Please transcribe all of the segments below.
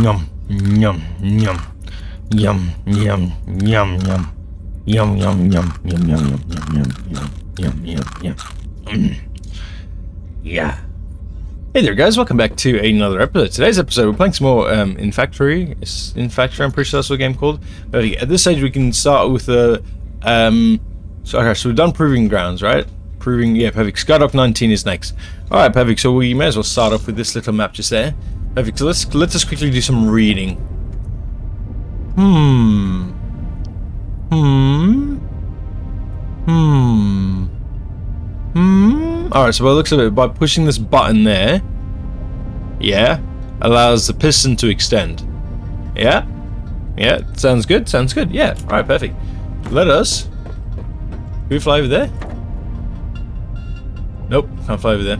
Yum, yum, yum, yum, yum, yum. Yum, yum, yum, yum, yum, yum, yum, yum, yum, yum, yum. Yeah. Hey there, guys. Welcome back to another episode. Today's episode, we're playing some more Infinifactory. It's Infinifactory, I'm pretty sure that's what the game called. But at this stage, we can start with the... so we've done Proving Grounds, right? Yeah, perfect. Skydock 19 is next. Alright, perfect. So we may as well start off with this little map just there. Perfect. So let's just quickly do some reading. Alright, so by the looks of it, by pushing this button there, yeah, allows the piston to extend. Yeah? Yeah, sounds good, yeah. Alright, perfect. Let us... Can we fly over there? Nope, can't fly over there.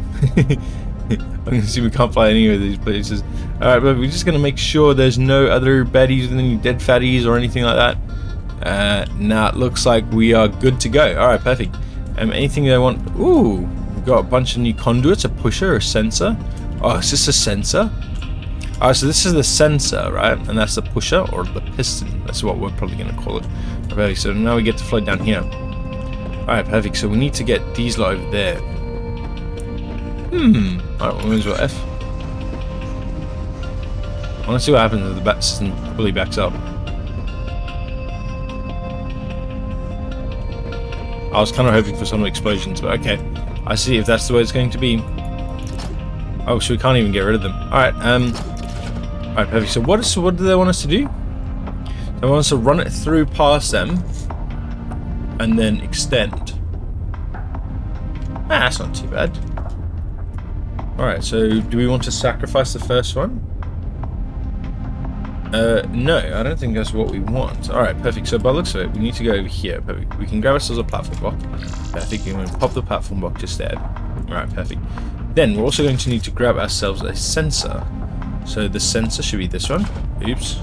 I'm gonna see we can't fly any of these places. Alright, but we're just gonna make sure there's no other baddies and any dead fatties or anything like that. Nah, it looks like we are good to go. Alright, perfect. Anything I want... Ooh, we've got a bunch of new conduits, a pusher, a sensor. Oh, is this a sensor? Alright, so this is the sensor, right? And that's the pusher, or the piston. That's what we're probably going to call it. Perfect, so now we get to float down here. Alright, perfect. So we need to get these lot over there. Alright, we may as well F. I want to see what happens if the bat system fully backs up. I was kind of hoping for some explosions, but okay. I see if that's the way it's going to be. Oh, so we can't even get rid of them. Alright, alright, perfect. So what do they want us to do? They want us to run it through past them and then extend. Ah, that's not too bad. Alright, so do we want to sacrifice the first one? No, I don't think that's what we want. Alright, perfect. So by the looks of it, we need to go over here. Perfect. We can grab ourselves a platform block. Perfect. We're going to pop the platform block just there. Alright, perfect. Then we're also going to need to grab ourselves a sensor. So the sensor should be this one. Oops.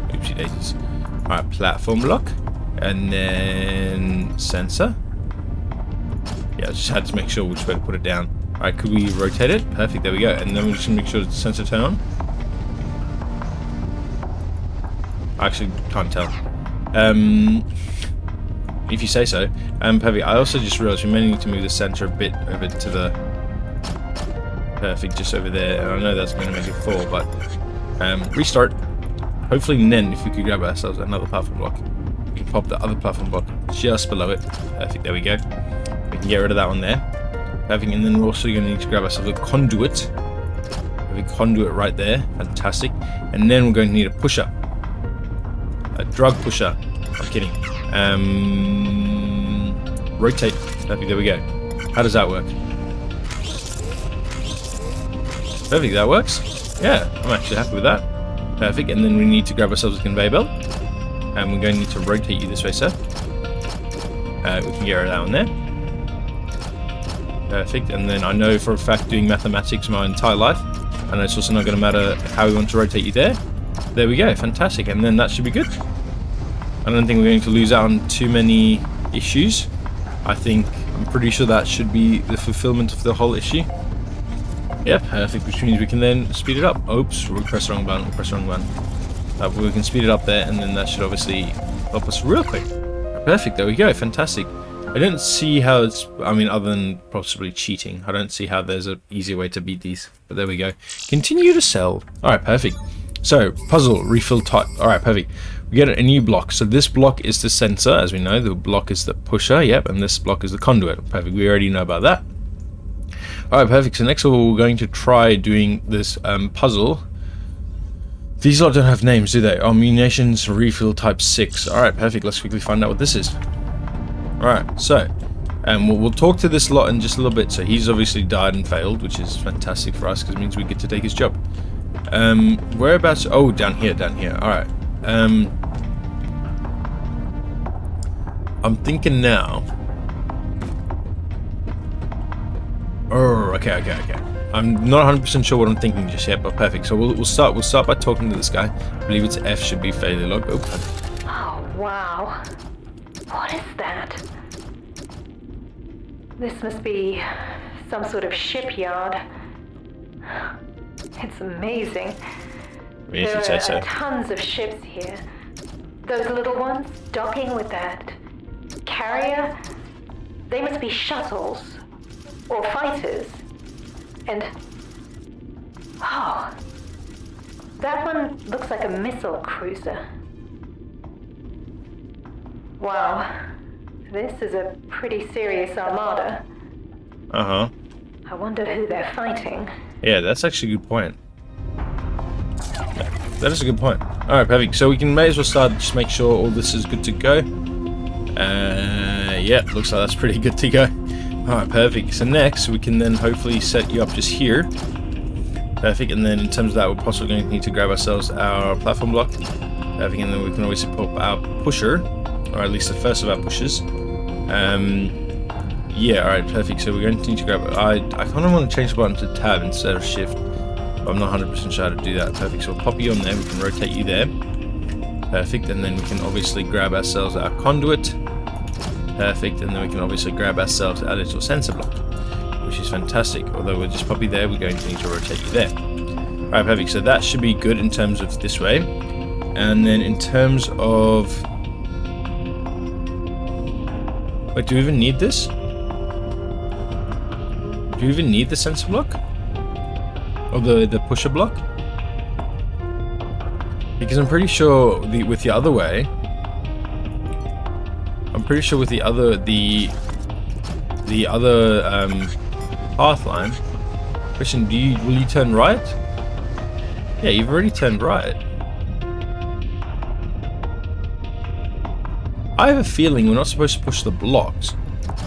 Oopsie daisies. Alright, platform block. And then sensor. Yeah, I just had to make sure which way to put it down. Alright, could we rotate it? Perfect, there we go. And then we're just going to make sure the sensor turn on. I actually can't tell. If you say so. Perfect. I also just realized we may need to move the center a bit over to the... Perfect, just over there. And I know that's going to make it fall, but... restart. Hopefully then, if we could grab ourselves another platform block, we can pop the other platform block just below it. Perfect, there we go. We can get rid of that one there. Perfect, and then we're also going to need to grab ourselves a conduit. A conduit right there. Fantastic. And then we're going to need a pusher. A drug pusher. I'm kidding. Rotate. Perfect, there we go. How does that work? Perfect, that works. Yeah, I'm actually happy with that. Perfect, and then we need to grab ourselves a conveyor belt. And we're going to need to rotate you this way, sir. We can get rid of that one there. Perfect, and then I know for a fact doing mathematics my entire life, and it's also not going to matter how we want to rotate you there. There we go, fantastic, and then that should be good. I don't think we're going to lose out on too many issues. I'm pretty sure that should be the fulfillment of the whole issue. Yeah, perfect, which means we can then speed it up. Oops, we pressed the wrong button, but we can speed it up there, and then that should obviously help us real quick. Perfect, there we go, fantastic. I don't see how it's, other than possibly cheating, I don't see how there's an easier way to beat these, but there we go. Continue to sell. Alright, perfect. So, puzzle, refill type. Alright, perfect. We get a new block. So this block is the sensor, as we know. The block is the pusher, yep, and this block is the conduit. Perfect, we already know about that. Alright, perfect. So next of all, we're going to try doing this puzzle. These lot don't have names, do they? Munitions refill type 6. Alright, perfect. Let's quickly find out what this is. Alright, so... we'll talk to this lot in just a little bit. So he's obviously died and failed, which is fantastic for us, because it means we get to take his job. Whereabouts? Oh, down here. Alright. I'm thinking now. Oh, okay. I'm not 100% sure what I'm thinking just yet, but perfect. So we'll start by talking to this guy. I believe it's F should be failure log. Oh, perfect. Oh, wow. What is that? This must be some sort of shipyard. It's amazing. If There you say are so. tons of ships here. Those little ones docking with that carrier, they must be shuttles or fighters. And oh, that one looks like a missile cruiser. Wow, this is a pretty serious armada. Uh-huh. I wonder who they're fighting. Yeah, that's actually a good point. That is a good point. Alright, perfect. So we can may as well start, just make sure all this is good to go. Yeah, looks like that's pretty good to go. Alright, perfect. So next, we can then hopefully set you up just here. Perfect, and then in terms of that, we're possibly going to need to grab ourselves our platform block. Perfect, and then we can obviously pop our pusher, or at least the first of our pushes. Yeah, alright, perfect. So we're going to need to grab it. I kind of want to change the button to tab instead of shift. But I'm not 100% sure how to do that. Perfect, so we'll pop you on there. We can rotate you there. Perfect, and then we can obviously grab ourselves our conduit. Perfect, and then we can obviously grab ourselves our little sensor block, which is fantastic. Although we'll just pop you there, we're going to need to rotate you there. Alright, perfect. So that should be good in terms of this way. And then in terms of... Wait, do we even need this? Do you even need the sensor block? Or the pusher block? Because I'm pretty sure with the other way... I'm pretty sure with the other path line... Question, will you turn right? Yeah, you've already turned right. I have a feeling we're not supposed to push the blocks.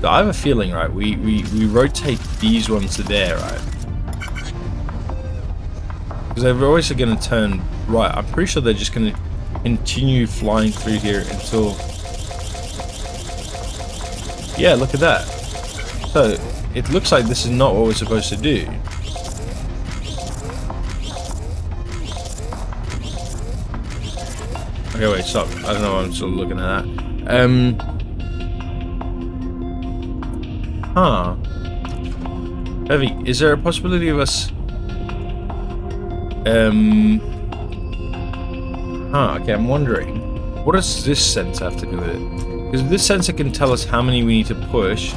So I have a feeling, right, we rotate these ones to there, right? Because they're always going to turn right. I'm pretty sure they're just going to continue flying through here until... Yeah, look at that. So, it looks like this is not what we're supposed to do. Okay, wait, stop. I don't know, I'm still looking at that. Huh. Heavy, is there a possibility of us... okay, I'm wondering. What does this sensor have to do with it? Because this sensor can tell us how many we need to push.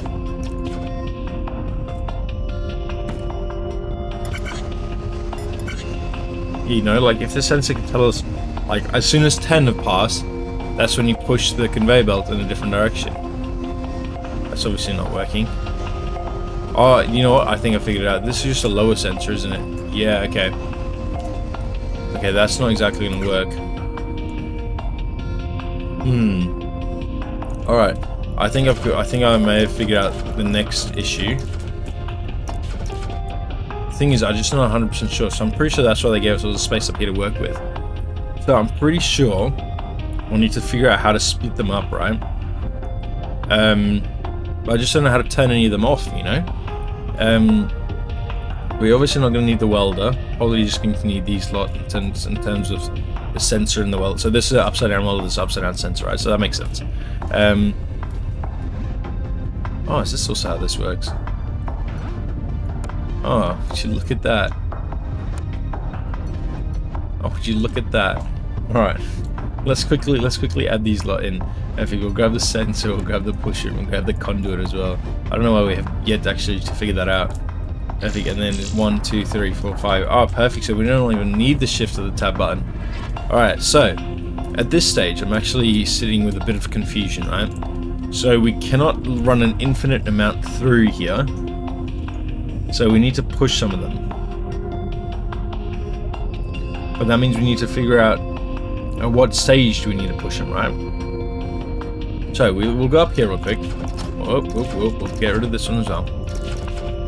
You know, like if this sensor can tell us, like, as soon as 10 have passed, that's when you push the conveyor belt in a different direction. That's obviously not working. Oh, you know what? I think I figured it out. This is just a lower sensor, isn't it? Yeah, okay. Okay, that's not exactly going to work. Alright. I think I may have figured out the next issue. The thing is, I'm just not 100% sure, so I'm pretty sure that's why they gave us all the space up here to work with. So I'm pretty sure we'll need to figure out how to split them up, right? But I just don't know how to turn any of them off, you know? We're obviously not going to need the welder. Probably just going to need these lot in terms of the sensor and the welder. So this is an upside down welder, this is an upside down sensor, right? So that makes sense. Oh, is this also how this works? Oh, would you look at that? Oh, would you look at that? Alright. Let's quickly add these lot in. I think we'll grab the sensor, we'll grab the pusher, and we'll grab the conduit as well. I don't know why we have yet actually to figure that out. I think, and then 1, 2, 3, 4, 5. Oh, perfect. So we don't even need the shift of the tab button. Alright, so at this stage, I'm actually sitting with a bit of confusion, right? So we cannot run an infinite amount through here. So we need to push some of them. But that means we need to figure out at what stage do we need to push them, right? So we'll go up here real quick. We'll get rid of this one as well.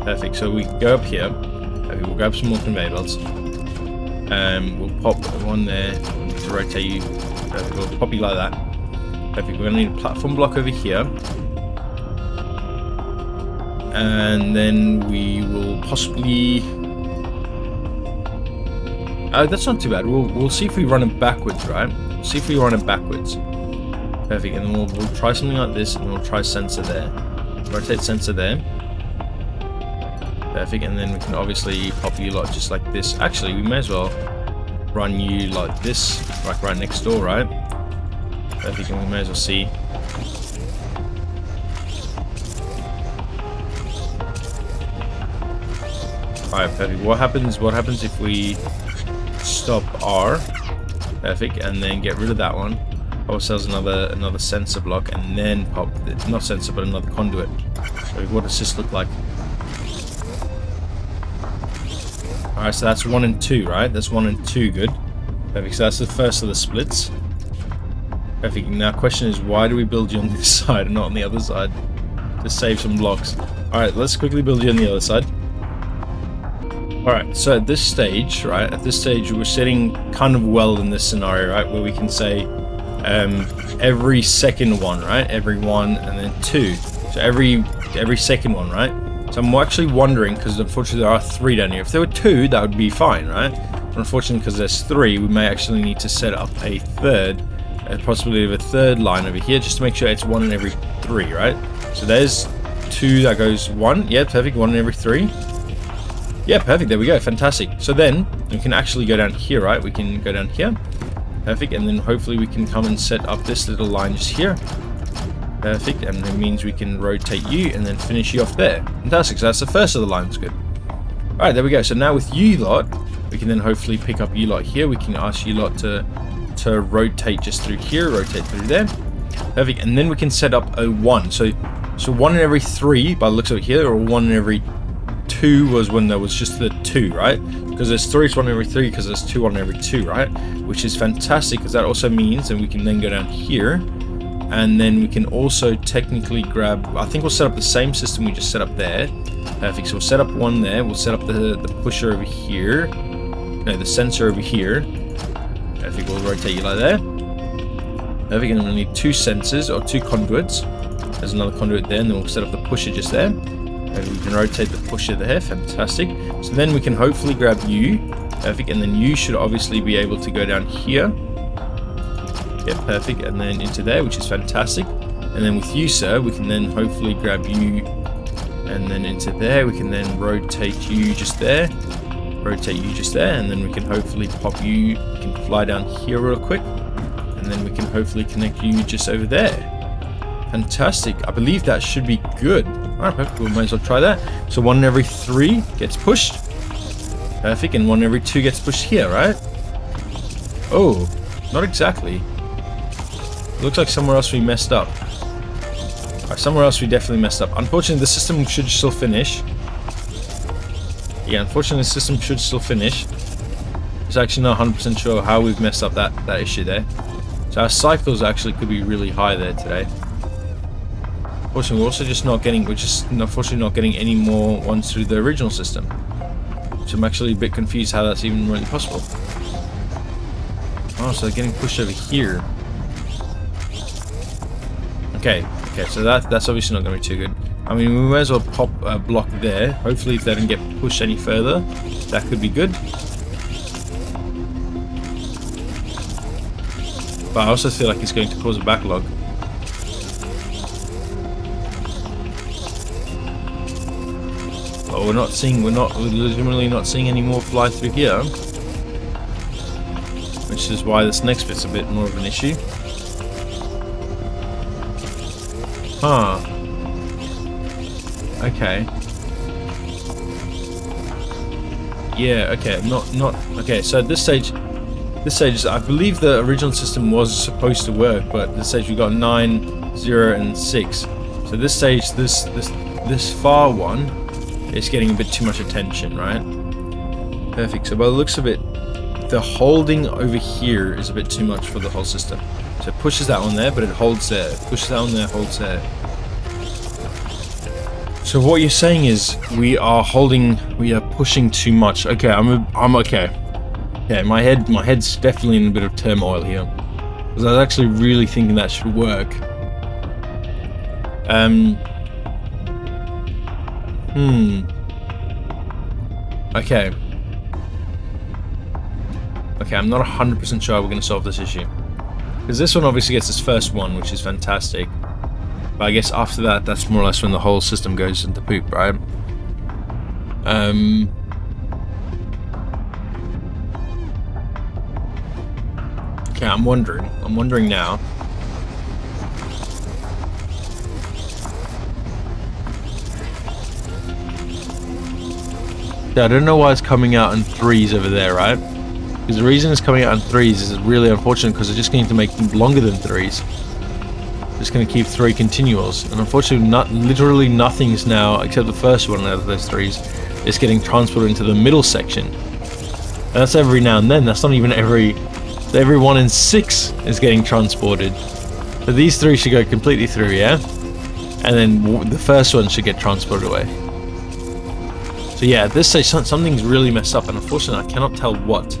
Perfect. So we go up here. Okay, we'll grab some more conveyor belts. We'll pop one there to rotate you. Perfect. We'll pop you like that. Perfect. We're gonna need a platform block over here. And then we will possibly... that's not too bad. We'll see if we run it backwards, right? We'll see if we run it backwards. Perfect. And then we'll try something like this, and we'll try sensor there. Rotate sensor there. Perfect. And then we can obviously pop you lot just like this. Actually, we may as well run you like this, like right next door, right? I think we may as well see. Alright, perfect. What happens if we stop R? Perfect, and then get rid of that one. Ourselves another sensor block, and then pop not sensor but another conduit. So what does this look like? Alright, so that's 1 and 2, right? That's 1 and 2, good. Perfect, so that's the first of the splits. Perfect, now question is, why do we build you on this side and not on the other side? To save some blocks. Alright, let's quickly build you on the other side. Alright, so at this stage, right, we're sitting kind of well in this scenario, right, where we can say every second one, right, every 1 and then 2. So every second one, right? So I'm actually wondering, because unfortunately there are 3 down here. If there were 2, that would be fine, right? But unfortunately, because there's 3, we may actually need to set up a third, a possibility of a third line over here, just to make sure it's 1 in every 3, right? So there's 2 that goes 1. Yeah, perfect. 1 in every 3. Yeah, perfect. There we go. Fantastic. So then we can actually go down here, right? We can go down here. Perfect. And then hopefully we can come and set up this little line just here. Perfect, and it means we can rotate you and then finish you off there. Fantastic, so that's the first of the lines, good. Alright, there we go. So now with you lot, we can then hopefully pick up you lot here. We can ask you lot to rotate just through here, rotate through there. Perfect, and then we can set up a 1. So 1 in every 3 by the looks of it here, or 1 in every 2 was when there was just the 2, right? Because there's 3, it's 1 in every 3, because there's 2 in every 2, right? Which is fantastic, because that also means that we can then go down here. And then we can also technically grab, I think we'll set up the same system we just set up there. Perfect, so we'll set up 1 there, we'll set up the pusher over here. No, the sensor over here. Perfect, we'll rotate you like there. Perfect, and then we'll need 2 sensors, or 2 conduits. There's another conduit there, and then we'll set up the pusher just there. And we can rotate the pusher there, fantastic. So then we can hopefully grab you. Perfect, and then you should obviously be able to go down here. Yeah, perfect, and then into there, which is fantastic. And then with you, sir, we can then hopefully grab you, and then into there. We can then rotate you just there, and then we can hopefully pop you. We can fly down here real quick, and then we can hopefully connect you just over there. Fantastic. I believe that should be good. Alright, perfect. We might as well try that. So 1 in every 3 gets pushed. Perfect, and 1 in every 2 gets pushed here, right? Oh, not exactly. Looks like somewhere else we messed up. Alright, somewhere else we definitely messed up. Unfortunately, the system should still finish. Yeah, unfortunately, the system should still finish. It's actually not 100% sure how we've messed up that issue there. So our cycles actually could be really high there today. Unfortunately, we're also just not getting, unfortunately not getting any more ones through the original system. So I'm actually a bit confused how that's even really possible. Oh, so they're getting pushed over here. Okay, so that's obviously not going to be too good. I mean, we may as well pop a block there. Hopefully, if they don't get pushed any further, that could be good. But I also feel like it's going to cause a backlog. But we're legitimately not seeing any more fly through here. Which is why this next bit's a bit more of an issue. Huh. Okay. Yeah, okay, not okay, so at this stage I believe the original system was supposed to work, but at this stage we got 9, 0 and 6. So this stage this far one is getting a bit too much attention, right? Perfect. So by the looks of it, the holding over here is a bit too much for the whole system. So it pushes that one there, but it holds there. It pushes that one there, holds there. So what you're saying is we are pushing too much. Okay, I'm okay. Yeah, my head's definitely in a bit of turmoil here, because I was actually really thinking that should work. Okay. Okay, I'm not 100% sure we're going to solve this issue. Because this one obviously gets its first one, which is fantastic. But I guess after that, that's more or less when the whole system goes into poop, right? Okay, I'm wondering now. Yeah, I don't know why it's coming out in threes over there, right? Because the reason it's coming out in threes is really unfortunate because it's just going to make them longer than threes. Just going to keep 3 continuals, and unfortunately literally nothing's now except the first one out of those 3s is getting transported into the middle section. And that's every now and then. That's not even every 1 in 6 is getting transported. But these 3 should go completely through, yeah? And then the first one should get transported away. So yeah, at this stage something's really messed up, and unfortunately I cannot tell what.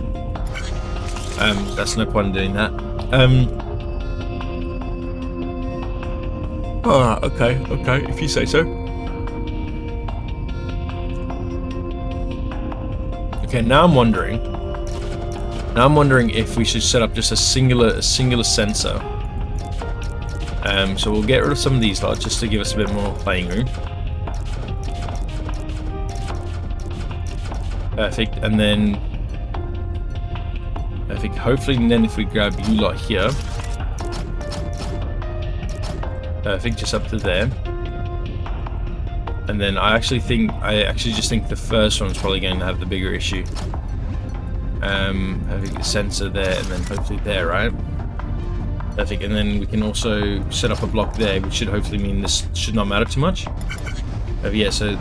That's no point in doing that. Oh, okay, if you say so. Okay, now I'm wondering if we should set up just a singular sensor. So we'll get rid of some of these lots just to give us a bit more playing room. Perfect, and then perfect. Hopefully, and then if we grab you lot here. Perfect, just up to there. And then I actually just think the first one's probably going to have the bigger issue. Having the sensor there and then hopefully there, right? Perfect, and then we can also set up a block there, which should hopefully mean this should not matter too much. Yeah, so...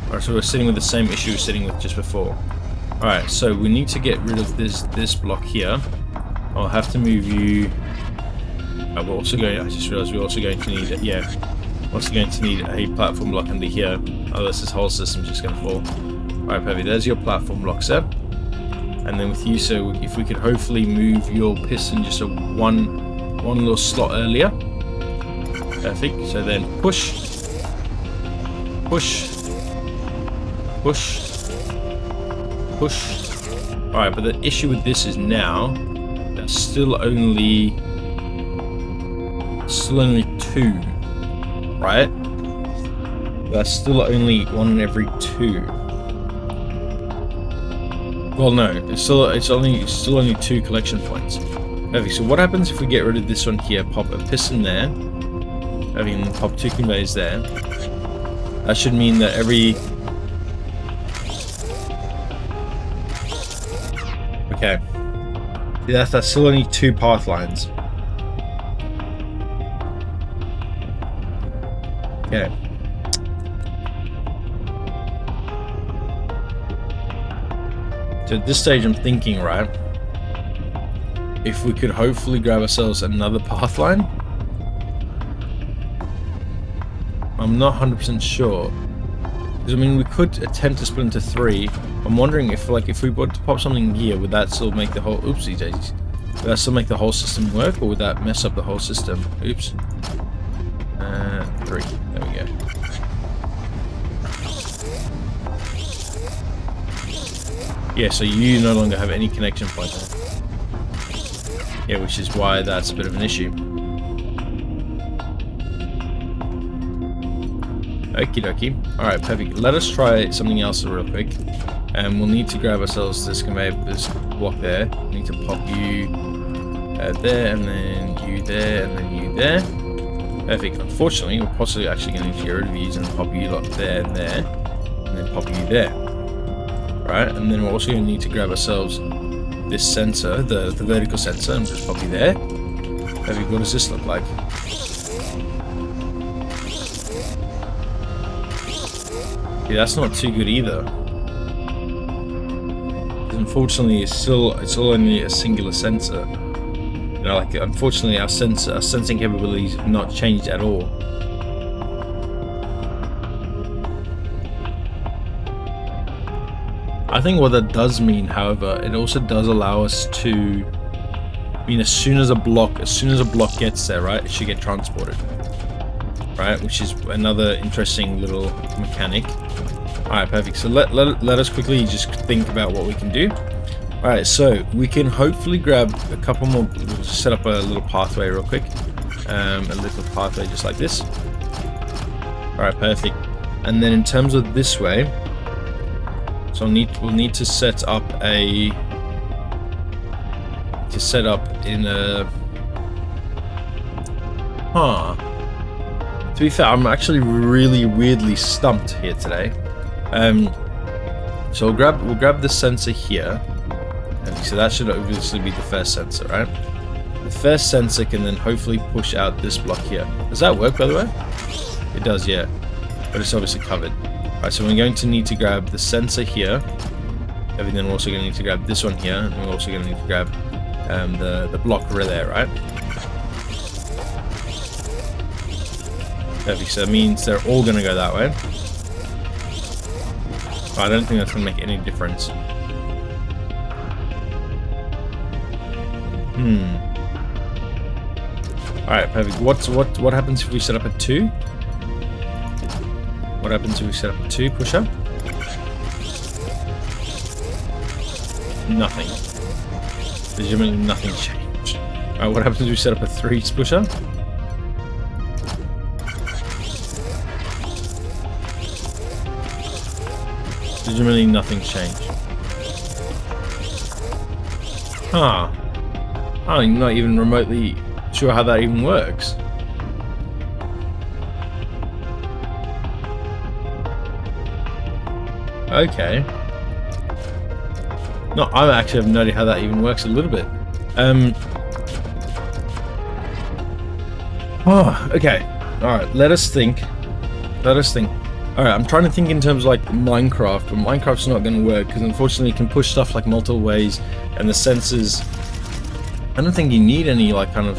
Alright, so we're sitting with the same issue we're sitting with just before. Alright, so we need to get rid of this block here. I'll have to move you... we're also going... I just realized we're also going to need... Yeah. Also going to need a platform block under here. Otherwise this whole system's just going to fall. Alright, perfect. There's your platform block set. And then with you, so if we could hopefully move your piston just a one little slot earlier. Perfect. So then push. Push. Push. Push. Alright, but the issue with this is now that's still only 2, right? That's still only 1 in every 2. Well, no, it's only 2 collection points. Perfect. So what happens if we get rid of this one here? Pop a piston there. I mean, pop 2 conveyors there. That should mean that every... Okay. Yeah, that's still only 2 path lines. Okay. So at this stage I'm thinking, right, if we could hopefully grab ourselves another path line. I'm not 100% sure. Because I mean, we could attempt to split into 3. I'm wondering if we were to pop something here, would that still make the whole... Oopsie daisies. Would that still make the whole system work, or would that mess up the whole system? Oops. 3. There we go. Yeah, so you no longer have any connection points. Yeah, which is why that's a bit of an issue. Okie dokie. Alright, perfect. Let us try something else real quick. And we'll need to grab ourselves this block there. We need to pop you there, and then you there, and then you there. Perfect. Unfortunately, we're possibly actually going to need to get rid of these and pop you lot there and there. And then pop you there. Right, and then we're also going to need to grab ourselves this sensor, the vertical sensor, and just pop you there. Perfect. What does this look like? Yeah, that's not too good either. Unfortunately, it's only a singular sensor. You know, like unfortunately, our sensing capabilities have not changed at all. I think what that does mean, however, it also does allow us to. I mean, as soon as a block gets there, right, it should get transported. Right, which is another interesting little mechanic. Alright, perfect. So let us quickly just think about what we can do. Alright, so we can hopefully grab a couple more, we'll just set up a little pathway real quick. A little pathway just like this. Alright, perfect. And then in terms of this way, So we'll need to set up in a. To be fair, I'm actually really weirdly stumped here today. So we'll grab the sensor here. Okay, so that should obviously be the first sensor, right? The first sensor can then hopefully push out this block here. Does that work, by the way? It does, yeah. But it's obviously covered. Alright, so we're going to need to grab the sensor here. And then we're also going to need to grab this one here. And we're also going to need to grab the block relay, right? Perfect, so that means they're all going to go that way. But I don't think that's going to make any difference. Alright, perfect. What happens if we set up a 2? What happens if we set up a 2 push-up? Nothing. Legitimately nothing changed. Alright, what happens if we set up a 3 push-up? Legitimately nothing changed. I'm not even remotely sure how that even works. Okay. No, I actually have no idea how that even works a little bit. Okay. Alright, let us think. Alright, I'm trying to think in terms of like Minecraft, but Minecraft's not going to work because unfortunately you can push stuff like multiple ways and the sensors. I don't think you need any like kind of.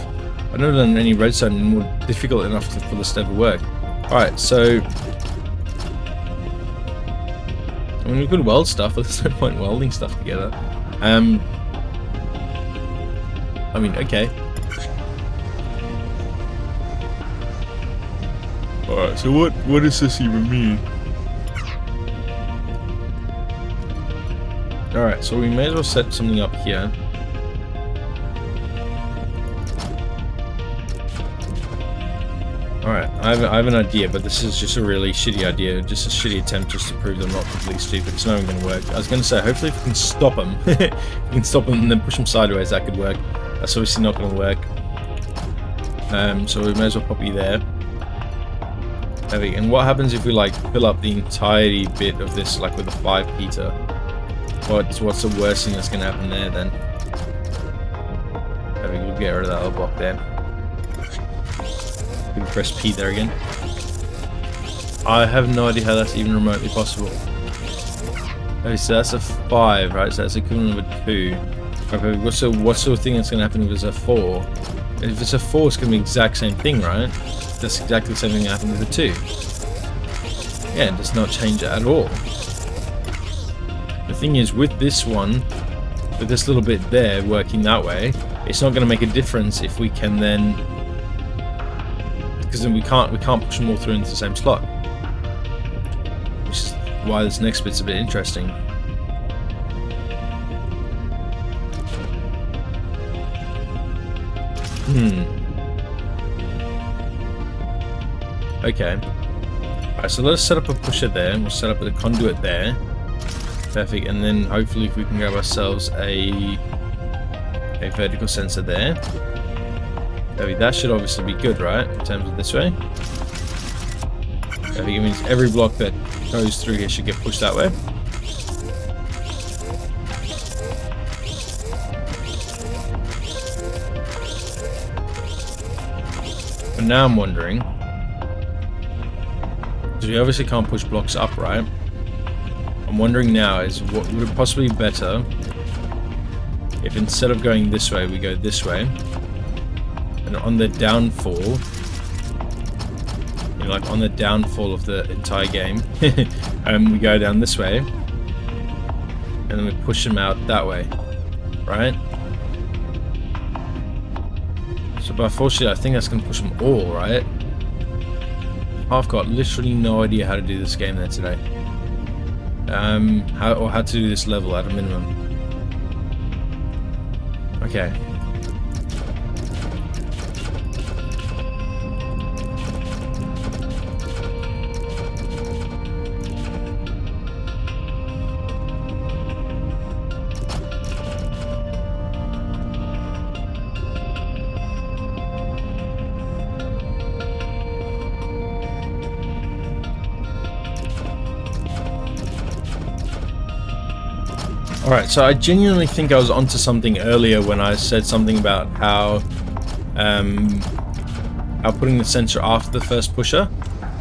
I've never done any redstone more difficult enough for this to ever work. Alright, so. I mean, we could weld stuff, but there's no point welding stuff together. I mean, okay. Alright, so what does this even mean? Alright, so we may as well set something up here. Alright, I have an idea, but this is just a really shitty idea. Just a shitty attempt just to prove them not completely stupid. It's not even going to work. I was going to say, hopefully if we can stop them. If we can stop them and then push them sideways, that could work. That's obviously not going to work. So we may as well pop you there. And what happens if we like fill up the entirety bit of this like with a 5 Peter? What's the worst thing that's going to happen there then? We'll get rid of that little block there. We can press P there again. I have no idea how that's even remotely possible. Okay, so that's a 5, right? So that's equivalent of a 2. Okay, what sort of thing that's going to happen if it's a 4? If it's a 4, it's going to be the exact same thing, right? That's exactly the same thing that happened with a 2. Yeah, it does not change at all. The thing is, with this one, with this little bit there working that way, it's not going to make a difference if we can then, because then we can't push them all through into the same slot. Which is why this next bit's a bit interesting. Okay. Alright, so let's set up a pusher there, and we'll set up a conduit there. Perfect, and then hopefully if we can grab ourselves a vertical sensor there. That should obviously be good, right? In terms of this way. Perfect, it means every block that goes through here should get pushed that way. But now I'm wondering, because we obviously can't push blocks up, right? I'm wondering now is what would it possibly be better if instead of going this way, we go this way, and on the downfall, you know, like on the downfall of the entire game, we go down this way, and then we push them out that way, right? So, but unfortunately, I think that's going to push them all, right? I've got literally no idea how to do this game there today. How to do this level at a minimum. Okay. Alright, so I genuinely think I was onto something earlier when I said something about how putting the sensor after the first pusher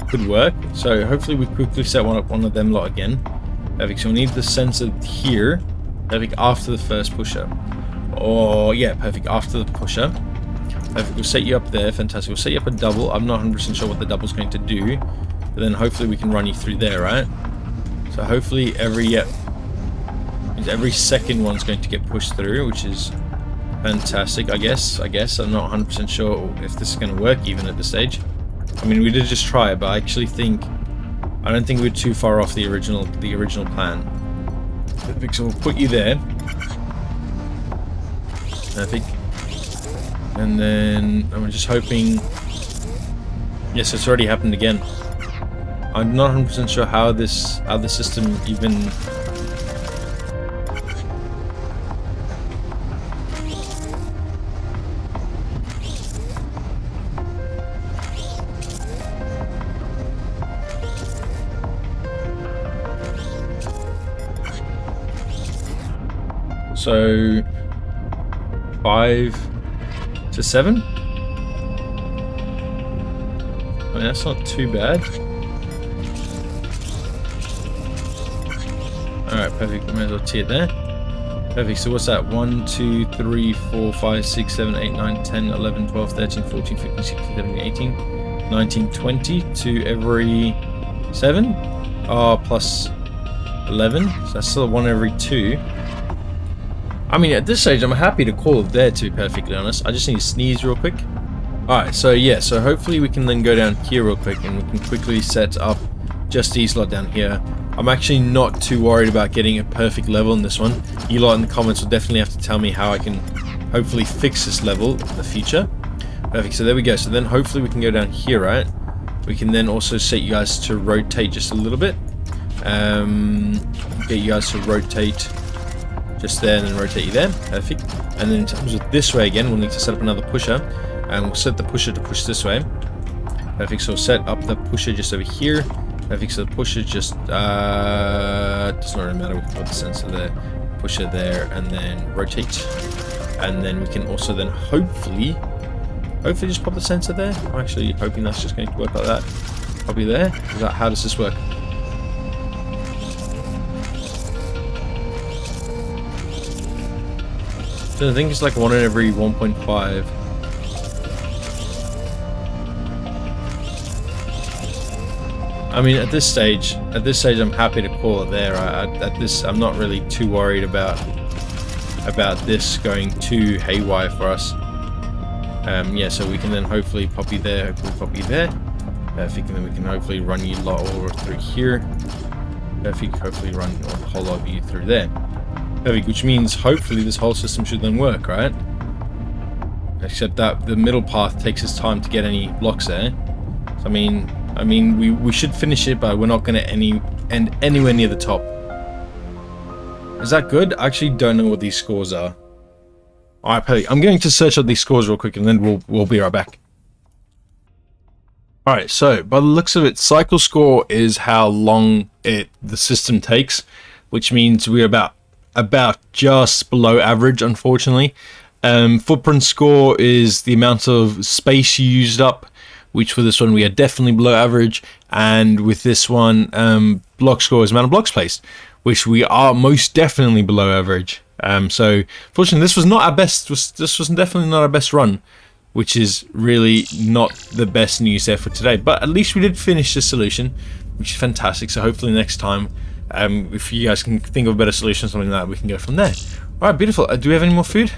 could work. So hopefully we quickly set one of them lot again. Perfect, so we need the sensor here. Perfect, after the first pusher. Oh yeah, perfect, after the pusher. Perfect, we'll set you up there, fantastic. We'll set you up a double. I'm not 100% sure what the double's going to do, but then hopefully we can run you through there, right? So hopefully every second one's going to get pushed through, which is fantastic, I guess. I'm not 100% sure if this is going to work even at this stage. I mean, we did just try it, but I actually think I don't think we're too far off the original plan. Perfect, so we'll put you there. Perfect. And then I'm just hoping. Yes, it's already happened again. I'm not 100% sure how the system even. So 5 to 7. I mean, that's not too bad. Alright, perfect. We may as well tee it there. Perfect. So what's that? 1, 2, 3, 4, 5, 6, 7, 8, 9, 10, 11, 12, 13, 14, 15, 16, 17, 18, 19, 20 to every 7. Oh, plus 11. So that's still 1 every 2. I mean, at this stage, I'm happy to call it there, to be perfectly honest. I just need to sneeze real quick. Alright, so yeah, so hopefully we can then go down here real quick and we can quickly set up just these lot down here. I'm actually not too worried about getting a perfect level in this one. You lot in the comments will definitely have to tell me how I can hopefully fix this level in the future. Perfect, so there we go. So then hopefully we can go down here, right? We can then also set you guys to rotate just a little bit. Get you guys to rotate just there and then rotate you there. Perfect. And then in terms of this way again, we'll need to set up another pusher, and we'll set the pusher to push this way. Perfect. So we'll set up the pusher just over here. Perfect. So the pusher just does not really matter. We can put the sensor there, pusher there, and then rotate. And then we can also then hopefully just pop the sensor there. I'm actually hoping that's just going to work like that. Probably there. How does this work? So I think it's like 1 in every 1.5. I mean, at this stage, I'm happy to call it there. I'm not really too worried about this going too haywire for us. Yeah, so we can then hopefully pop you there, Perfect, and then we can hopefully run you lot all through here. Perfect, hopefully run the whole lot of you through there. Perfect, which means hopefully this whole system should then work, right? Except that the middle path takes its time to get any blocks there. So, I mean, we should finish it, but we're not going to end anywhere near the top. Is that good? I actually don't know what these scores are. Alright, perfect. I'm going to search out these scores real quick, and then we'll be right back. Alright, so by the looks of it, cycle score is how long the system takes, which means we're about just below average, unfortunately. Footprint score is the amount of space you used up, which for this one we are definitely below average, and with this one, block score is amount of blocks placed, which we are most definitely below average. So fortunately this was not our best. This was definitely not our best run, which is really not the best news there for today. But at least we did finish the solution, which is fantastic. So hopefully next time, if you guys can think of a better solution, something like that, we can go from there. All right, beautiful. Do we have any more food?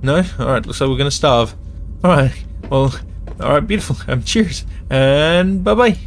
No? All right, looks like we're gonna starve. All right, well, all right, beautiful. Cheers, and bye-bye.